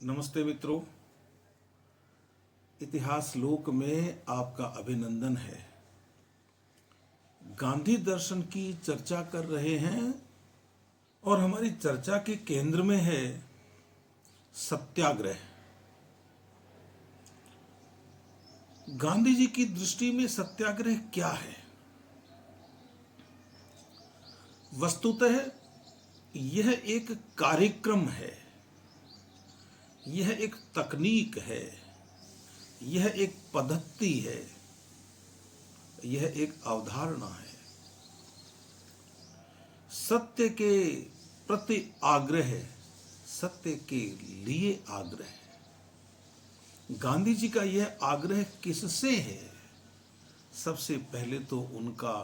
नमस्ते मित्रों, इतिहास लोक में आपका अभिनंदन है। गांधी दर्शन की चर्चा कर रहे हैं और हमारी चर्चा के केंद्र में है सत्याग्रह। गांधी जी की दृष्टि में सत्याग्रह क्या है? वस्तुतः यह एक कार्यक्रम है, यह एक तकनीक है, यह एक पद्धति है, यह एक अवधारणा है। सत्य के प्रति आग्रह, सत्य के लिए आग्रह। गांधी जी का यह आग्रह किससे है? सबसे पहले तो उनका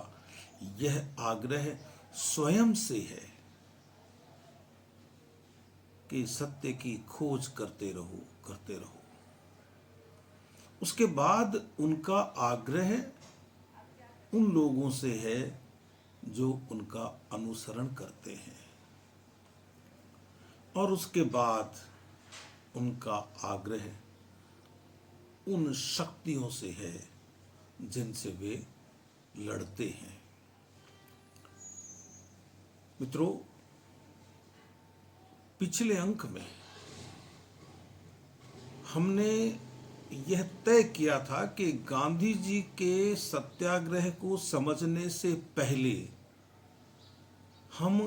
यह आग्रह स्वयं से है कि सत्य की खोज करते रहो, करते रहो। उसके बाद उनका आग्रह उन लोगों से है जो उनका अनुसरण करते हैं, और उसके बाद उनका आग्रह उन शक्तियों से है जिनसे वे लड़ते हैं। मित्रों, पिछले अंक में हमने यह तय किया था कि गांधी जी के सत्याग्रह को समझने से पहले हम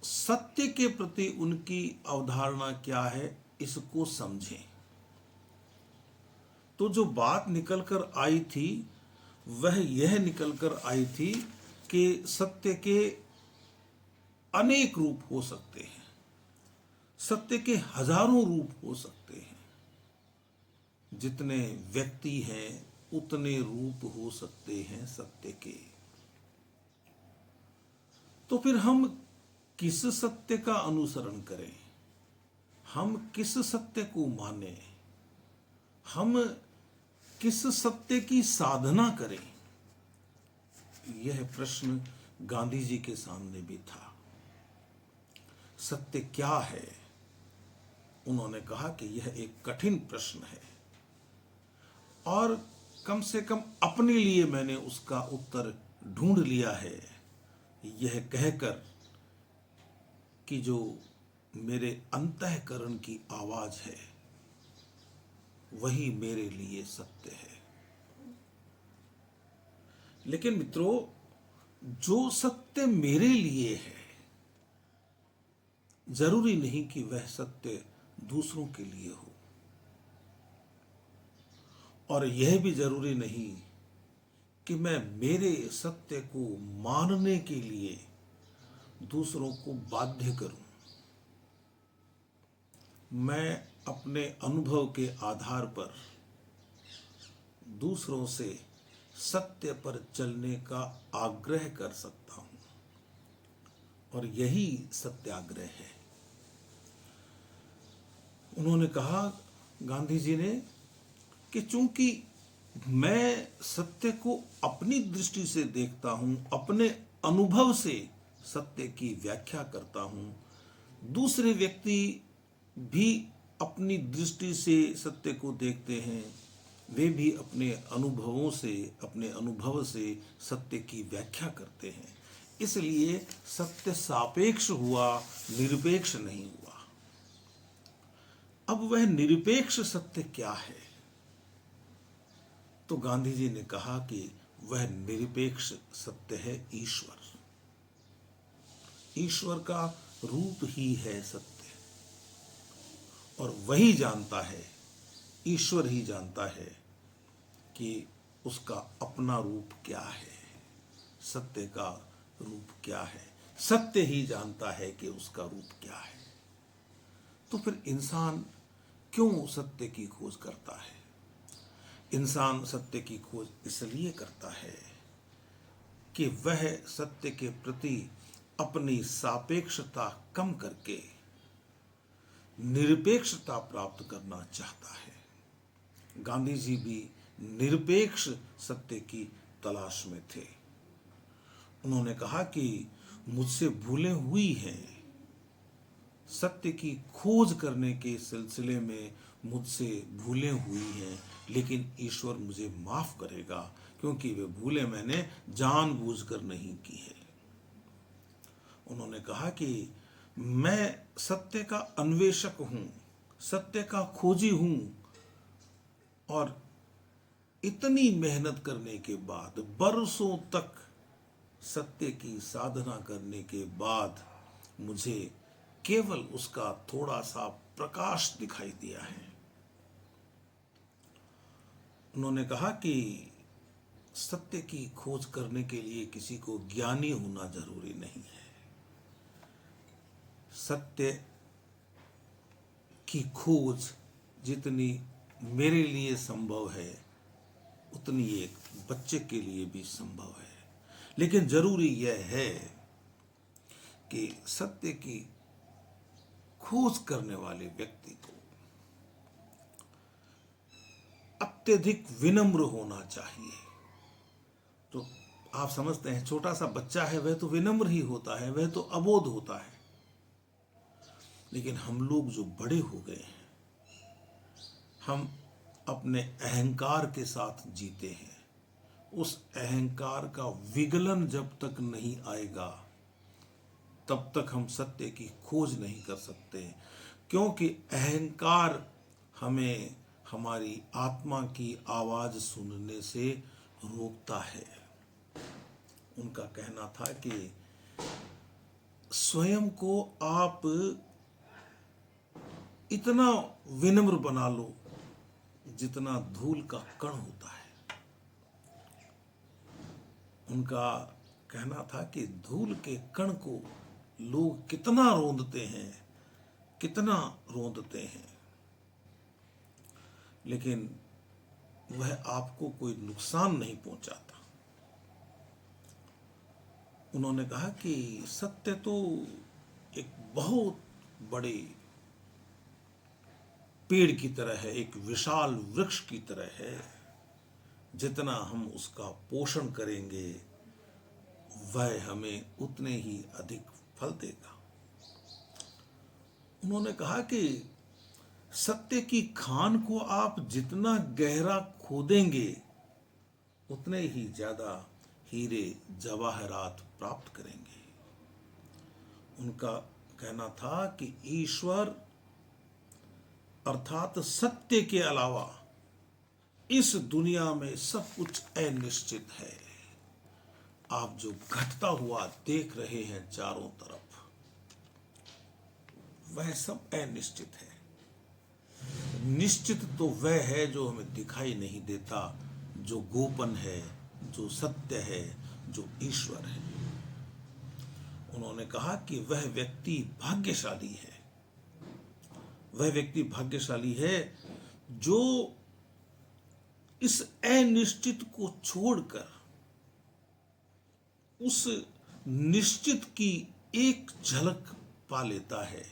सत्य के प्रति उनकी अवधारणा क्या है इसको समझें। तो जो बात निकलकर आई थी वह यह निकलकर आई थी कि सत्य के अनेक रूप हो सकते हैं, सत्य के हजारों रूप हो सकते हैं। जितने व्यक्ति हैं उतने रूप हो सकते हैं सत्य के। तो फिर हम किस सत्य का अनुसरण करें? हम किस सत्य को माने? हम किस सत्य की साधना करें? यह प्रश्न गांधी जी के सामने भी था। सत्य क्या है? उन्होंने कहा कि यह एक कठिन प्रश्न है और कम से कम अपने लिए मैंने उसका उत्तर ढूंढ लिया है, यह कहकर कि जो मेरे अंतःकरण की आवाज है वही मेरे लिए सत्य है। लेकिन मित्रों, जो सत्य मेरे लिए है जरूरी नहीं कि वह सत्य दूसरों के लिए हो, और यह भी जरूरी नहीं कि मैं मेरे सत्य को मानने के लिए दूसरों को बाध्य करूं। मैं अपने अनुभव के आधार पर दूसरों से सत्य पर चलने का आग्रह कर सकता हूं, और यही सत्याग्रह है। उन्होंने कहा, गांधी जी ने, कि चूंकि मैं सत्य को अपनी दृष्टि से देखता हूं, अपने अनुभव से सत्य की व्याख्या करता हूं, दूसरे व्यक्ति भी अपनी दृष्टि से सत्य को देखते हैं, वे भी अपने अनुभवों से, अपने अनुभव से सत्य की व्याख्या करते हैं। इसलिए सत्य सापेक्ष हुआ, निरपेक्ष नहीं हुआ। अब वह निरपेक्ष सत्य क्या है? तो गांधी जी ने कहा कि वह निरपेक्ष सत्य है ईश्वर। ईश्वर का रूप ही है सत्य, और वही जानता है, ईश्वर ही जानता है कि उसका अपना रूप क्या है, सत्य का रूप क्या है। सत्य ही जानता है कि उसका रूप क्या है। तो फिर इंसान क्यों सत्य की खोज करता है? इंसान सत्य की खोज इसलिए करता है कि वह सत्य के प्रति अपनी सापेक्षता कम करके निरपेक्षता प्राप्त करना चाहता है। गांधी जी भी निरपेक्ष सत्य की तलाश में थे। उन्होंने कहा कि मुझसे भूलें हुई हैं, सत्य की खोज करने के सिलसिले में मुझसे भूलें हुई हैं, लेकिन ईश्वर मुझे माफ करेगा, क्योंकि वे भूलें मैंने जानबूझकर नहीं की है। उन्होंने कहा कि मैं सत्य का अन्वेषक हूं, सत्य का खोजी हूं, और इतनी मेहनत करने के बाद, बरसों तक सत्य की साधना करने के बाद मुझे केवल उसका थोड़ा सा प्रकाश दिखाई दिया है। उन्होंने कहा कि सत्य की खोज करने के लिए किसी को ज्ञानी होना जरूरी नहीं है। सत्य की खोज जितनी मेरे लिए संभव है, उतनी एक बच्चे के लिए भी संभव है। लेकिन जरूरी यह है कि सत्य की खोज करने वाले व्यक्ति को अत्यधिक विनम्र होना चाहिए। तो आप समझते हैं, छोटा सा बच्चा है वह तो विनम्र ही होता है, वह तो अबोध होता है। लेकिन हम लोग जो बड़े हो गए हैं, हम अपने अहंकार के साथ जीते हैं। उस अहंकार का विगलन जब तक नहीं आएगा, तब तक हम सत्य की खोज नहीं कर सकते, क्योंकि अहंकार हमें हमारी आत्मा की आवाज सुनने से रोकता है। उनका कहना था कि स्वयं को आप इतना विनम्र बना लो जितना धूल का कण होता है। उनका कहना था कि धूल के कण को लोग कितना रौंदते हैं, कितना रौंदते हैं, लेकिन वह आपको कोई नुकसान नहीं पहुंचाता। उन्होंने कहा कि सत्य तो एक बहुत बड़े पेड़ की तरह है, एक विशाल वृक्ष की तरह है। जितना हम उसका पोषण करेंगे, वह हमें उतने ही अधिक फल देगा। उन्होंने कहा कि सत्य की खान को आप जितना गहरा खोदेंगे, उतने ही ज्यादा हीरे जवाहरात प्राप्त करेंगे। उनका कहना था कि ईश्वर अर्थात सत्य के अलावा इस दुनिया में सब कुछ अनिश्चित है। आप जो घटता हुआ देख रहे हैं चारों तरफ, वह सब अनिश्चित है। निश्चित तो वह है जो हमें दिखाई नहीं देता, जो गोपन है, जो सत्य है, जो ईश्वर है। उन्होंने कहा कि वह व्यक्ति भाग्यशाली है, वह व्यक्ति भाग्यशाली है जो इस अनिश्चित को छोड़कर उस निश्चित की एक झलक पा लेता है,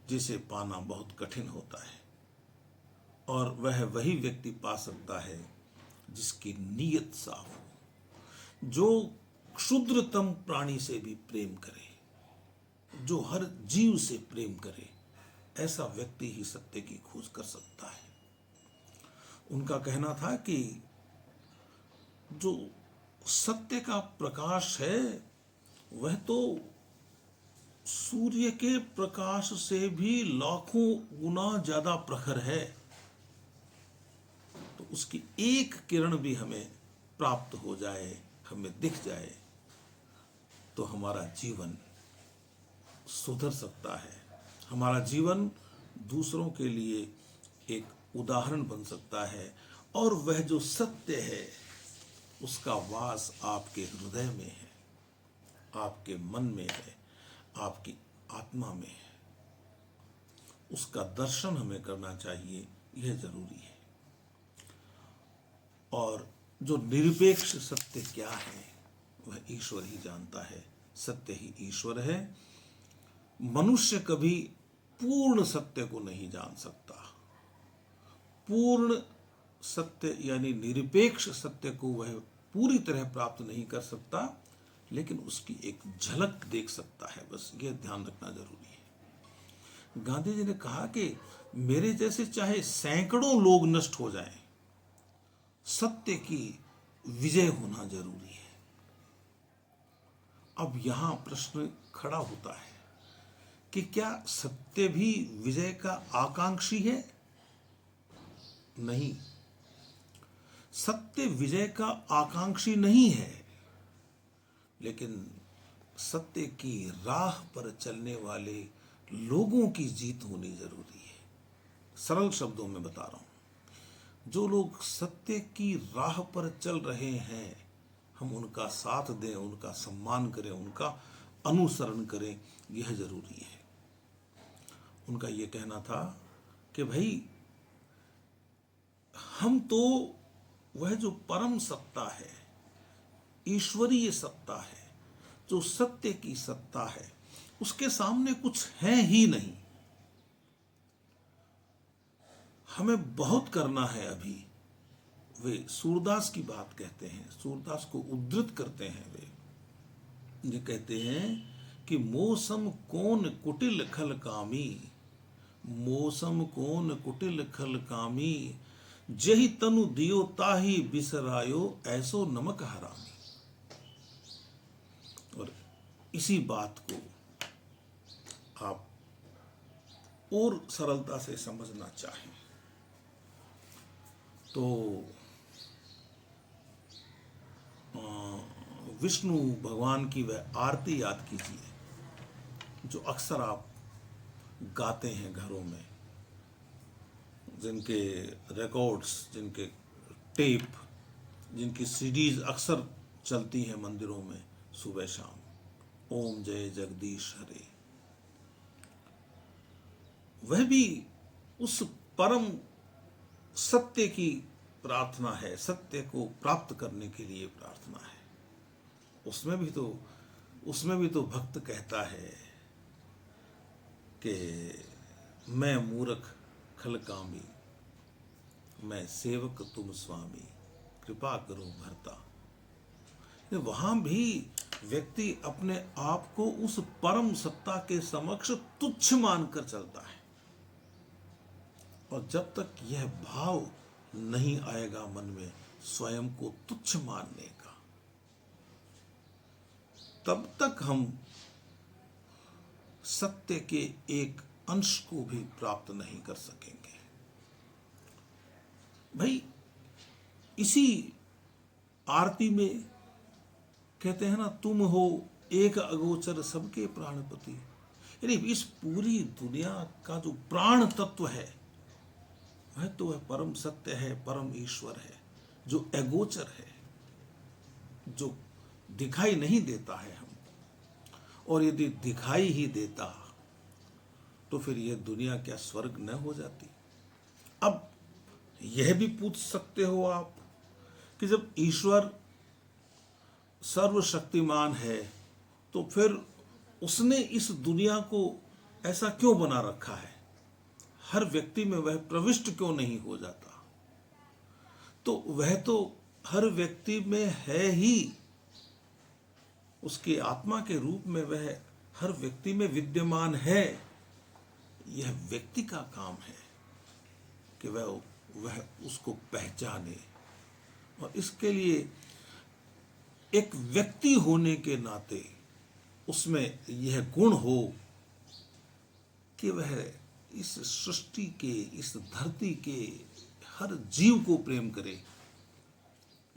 जिसे पाना बहुत कठिन होता है। और वह वही व्यक्ति पा सकता है जिसकी नीयत साफ हो, जो क्षुद्रतम प्राणी से भी प्रेम करे, जो हर जीव से प्रेम करे। ऐसा व्यक्ति ही सत्य की खोज कर सकता है। उनका कहना था कि जो सत्य का प्रकाश है, वह तो सूर्य के प्रकाश से भी लाखों गुना ज्यादा प्रखर है। तो उसकी एक किरण भी हमें प्राप्त हो जाए, हमें दिख जाए, तो हमारा जीवन सुधर सकता है। हमारा जीवन दूसरों के लिए एक उदाहरण बन सकता है, और वह जो सत्य है उसका वास आपके हृदय में है, आपके मन में है, आपकी आत्मा में है। उसका दर्शन हमें करना चाहिए, यह जरूरी है। और जो निरपेक्ष सत्य क्या है, वह ईश्वर ही जानता है। सत्य ही ईश्वर है। मनुष्य कभी पूर्ण सत्य को नहीं जान सकता। पूर्ण सत्य यानी निरपेक्ष सत्य को वह पूरी तरह प्राप्त नहीं कर सकता, लेकिन उसकी एक झलक देख सकता है। बस यह ध्यान रखना जरूरी है। गांधी जी ने कहा कि मेरे जैसे चाहे सैकड़ों लोग नष्ट हो जाएं, सत्य की विजय होना जरूरी है। अब यहां प्रश्न खड़ा होता है कि क्या सत्य भी विजय का आकांक्षी है? नहीं, सत्य विजय का आकांक्षी नहीं है, लेकिन सत्य की राह पर चलने वाले लोगों की जीत होनी जरूरी है। सरल शब्दों में बता रहा हूं, जो लोग सत्य की राह पर चल रहे हैं, हम उनका साथ दें, उनका सम्मान करें, उनका अनुसरण करें, यह जरूरी है। उनका यह कहना था कि भाई, हम तो वह जो परम सत्ता है, ईश्वरीय सत्ता है, जो सत्य की सत्ता है, उसके सामने कुछ है ही नहीं। हमें बहुत करना है अभी। वे सूरदास की बात कहते हैं, सूरदास को उद्धृत करते हैं। वे ये कहते हैं कि मौसम कौन कुटिल खल कामी, मौसम कौन कुटिल खल कामी, जही तनु दियो ताही बिसरायो, ऐसो नमक हरामी। और इसी बात को आप और सरलता से समझना चाहें तो विष्णु भगवान की वह आरती याद कीजिए जो अक्सर आप गाते हैं घरों में, जिनके रिकॉर्ड्स, जिनके टेप, जिनकी सीडीज अक्सर चलती हैं मंदिरों में सुबह शाम। ओम जय जगदीश हरे। वह भी उस परम सत्य की प्रार्थना है, सत्य को प्राप्त करने के लिए प्रार्थना है। उसमें भी तो भक्त कहता है कि मैं मूर्ख खलकामी, मैं सेवक तुम स्वामी, कृपा करो भरता। वहां भी व्यक्ति अपने आप को उस परम सत्ता के समक्ष तुच्छ मानकर चलता है, और जब तक यह भाव नहीं आएगा मन में स्वयं को तुच्छ मानने का, तब तक हम सत्य के एक अंश को भी प्राप्त नहीं कर सकेंगे। भाई, इसी आरती में कहते हैं ना, तुम हो एक अगोचर सबके प्राणपति। यानी इस पूरी दुनिया का जो प्राण तत्व है, वह तो वह परम सत्य है, परम ईश्वर है, जो अगोचर है, जो दिखाई नहीं देता है हमको। और यदि दिखाई ही देता तो फिर यह दुनिया क्या स्वर्ग न हो जाती? अब यह भी पूछ सकते हो आप कि जब ईश्वर सर्वशक्तिमान है तो फिर उसने इस दुनिया को ऐसा क्यों बना रखा है? हर व्यक्ति में वह प्रविष्ट क्यों नहीं हो जाता? तो वह तो हर व्यक्ति में है ही, उसकी आत्मा के रूप में वह हर व्यक्ति में विद्यमान है। यह व्यक्ति का काम है कि वह उसको पहचाने, और इसके लिए एक व्यक्ति होने के नाते उसमें यह गुण हो कि वह इस सृष्टि के, इस धरती के हर जीव को प्रेम करे।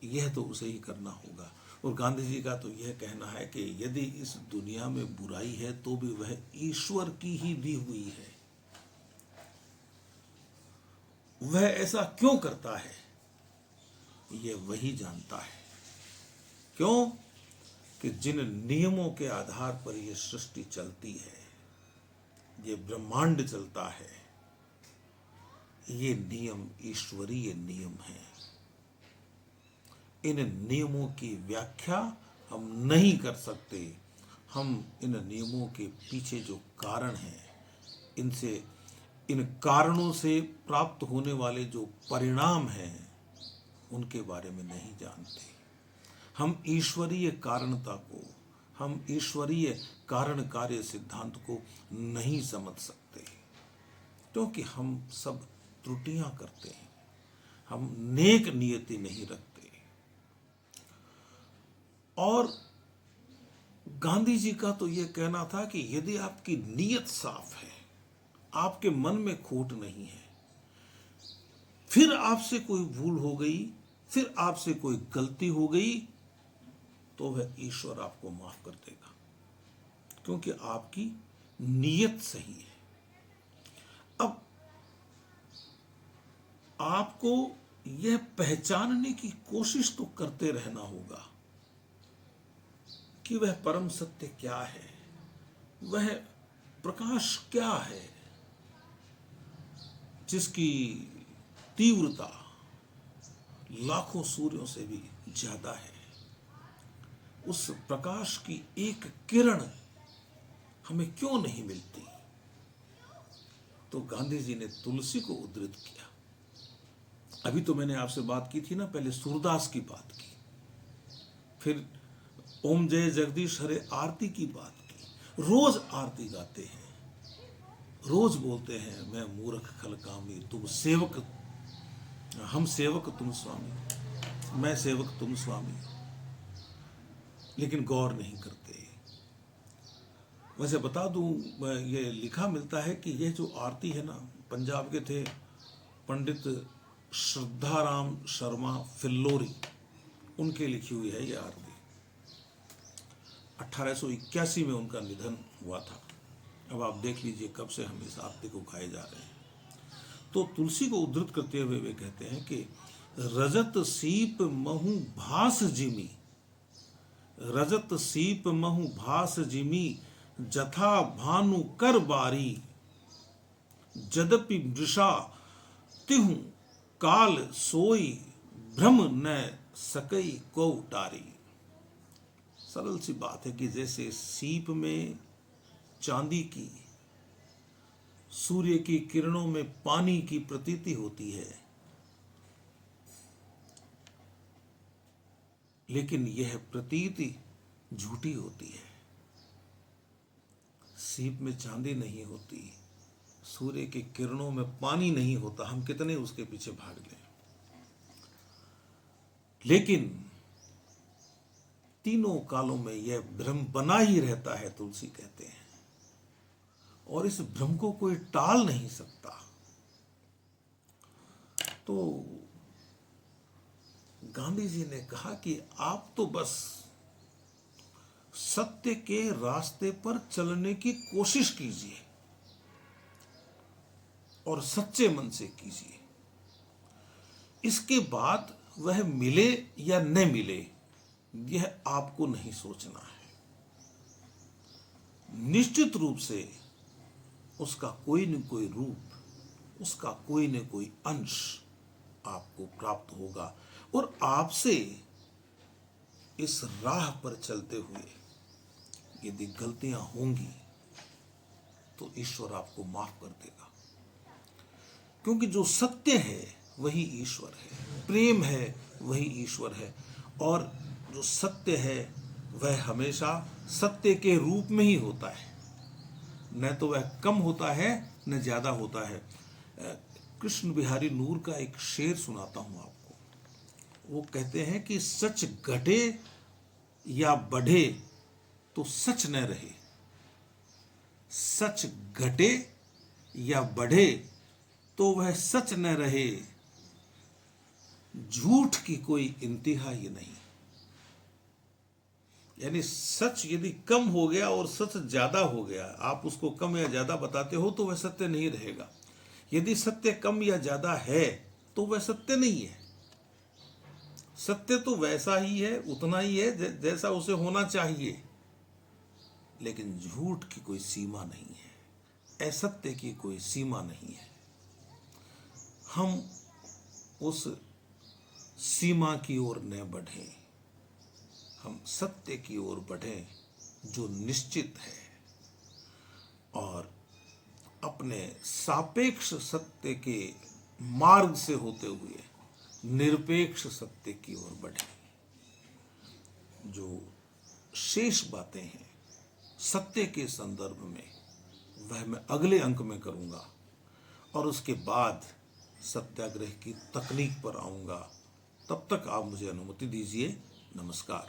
यह तो उसे ही करना होगा। और गांधी जी का तो यह कहना है कि यदि इस दुनिया में बुराई है तो भी वह ईश्वर की ही दी हुई है। वह ऐसा क्यों करता है, यह वही जानता है। क्यों? कि जिन नियमों के आधार पर यह सृष्टि चलती है, ये ब्रह्मांड चलता है, ये नियम ईश्वरीय नियम हैं। इन नियमों की व्याख्या हम नहीं कर सकते। हम इन नियमों के पीछे जो कारण हैं, इन कारणों से प्राप्त होने वाले जो परिणाम हैं, उनके बारे में नहीं जानते। हम ईश्वरीय कारणता को, हम ईश्वरीय कारण कार्य सिद्धांत को नहीं समझ सकते। क्योंकि हम सब त्रुटियां करते हैं, हम नेक नियति नहीं रखते। और गांधी जी का तो यह कहना था कि यदि आपकी नीयत साफ है, आपके मन में खोट नहीं है, फिर आपसे कोई भूल हो गई, फिर आपसे कोई गलती हो गई, तो वह ईश्वर आपको माफ कर देगा, क्योंकि आपकी नीयत सही है। अब आपको यह पहचानने की कोशिश तो करते रहना होगा कि वह परम सत्य क्या है, वह प्रकाश क्या है जिसकी तीव्रता लाखों सूर्यों से भी ज्यादा है। उस प्रकाश की एक किरण हमें क्यों नहीं मिलती? तो गांधी जी ने तुलसी को उद्धृत किया। अभी तो मैंने आपसे बात की थी ना, पहले सूरदास की बात की, फिर ओम जय जगदीश हरे आरती की बात की। रोज आरती गाते हैं, रोज बोलते हैं, मैं मूर्ख खल कामी, तुम सेवक, हम सेवक तुम स्वामी, मैं सेवक तुम स्वामी, लेकिन गौर नहीं करते। वैसे बता दूं, ये लिखा मिलता है कि ये जो आरती है ना, पंजाब के थे पंडित श्रद्धाराम शर्मा फिल्लोरी, उनके लिखी हुई है ये आरती। 1881 में उनका निधन हुआ था। अब आप देख लीजिए कब से हम इस आरती को गाए जा रहे हैं। तो तुलसी को उद्धृत करते हुए वे कहते हैं कि रजत सीप महु भास जिमी, रजत सीप महु भास जिमी, जथा भानु कर बारी, जदपि मृषा तिहु काल सोई, भ्रम न सकई को टारी। सरल सी बात है कि जैसे सीप में चांदी की, सूर्य की किरणों में पानी की प्रतीति होती है, लेकिन यह प्रतीति झूठी होती है। सीप में चांदी नहीं होती, सूर्य की किरणों में पानी नहीं होता, हम कितने उसके पीछे भाग लें। लेकिन तीनों कालों में यह भ्रम बना ही रहता है, तुलसी कहते हैं, और इस भ्रम को कोई टाल नहीं सकता। तो गांधी जी ने कहा कि आप तो बस सत्य के रास्ते पर चलने की कोशिश कीजिए और सच्चे मन से कीजिए। इसके बाद वह मिले या न मिले, यह आपको नहीं सोचना है। निश्चित रूप से उसका कोई न कोई रूप, उसका कोई न कोई अंश आपको प्राप्त होगा, और आपसे इस राह पर चलते हुए यदि गलतियां होंगी तो ईश्वर आपको माफ कर देगा, क्योंकि जो सत्य है वही ईश्वर है, प्रेम है वही ईश्वर है, और जो सत्य है वह हमेशा सत्य के रूप में ही होता है, न तो वह कम होता है न ज्यादा होता है। कृष्ण बिहारी नूर का एक शेर सुनाता हूं आपको। वो कहते हैं कि सच घटे या बढ़े तो सच न रहे, सच घटे या बढ़े तो वह सच न रहे, झूठ की कोई इंतहा ही नहीं। यानी सच यदि कम हो गया और सच ज्यादा हो गया, आप उसको कम या ज्यादा बताते हो तो वह सत्य नहीं रहेगा। यदि सत्य कम या ज्यादा है तो वह सत्य नहीं है। सत्य तो वैसा ही है, उतना ही है जैसा उसे होना चाहिए, लेकिन झूठ की कोई सीमा नहीं है, असत्य की कोई सीमा नहीं है। हम उस सीमा की ओर न बढ़ें, हम सत्य की ओर बढ़ें जो निश्चित है, और अपने सापेक्ष सत्य के मार्ग से होते हुए निरपेक्ष सत्य की ओर बढ़ें। जो शेष बातें हैं सत्य के संदर्भ में वह मैं अगले अंक में करूंगा, और उसके बाद सत्याग्रह की तकनीक पर आऊँगा। तब तक आप मुझे अनुमति दीजिए। नमस्कार।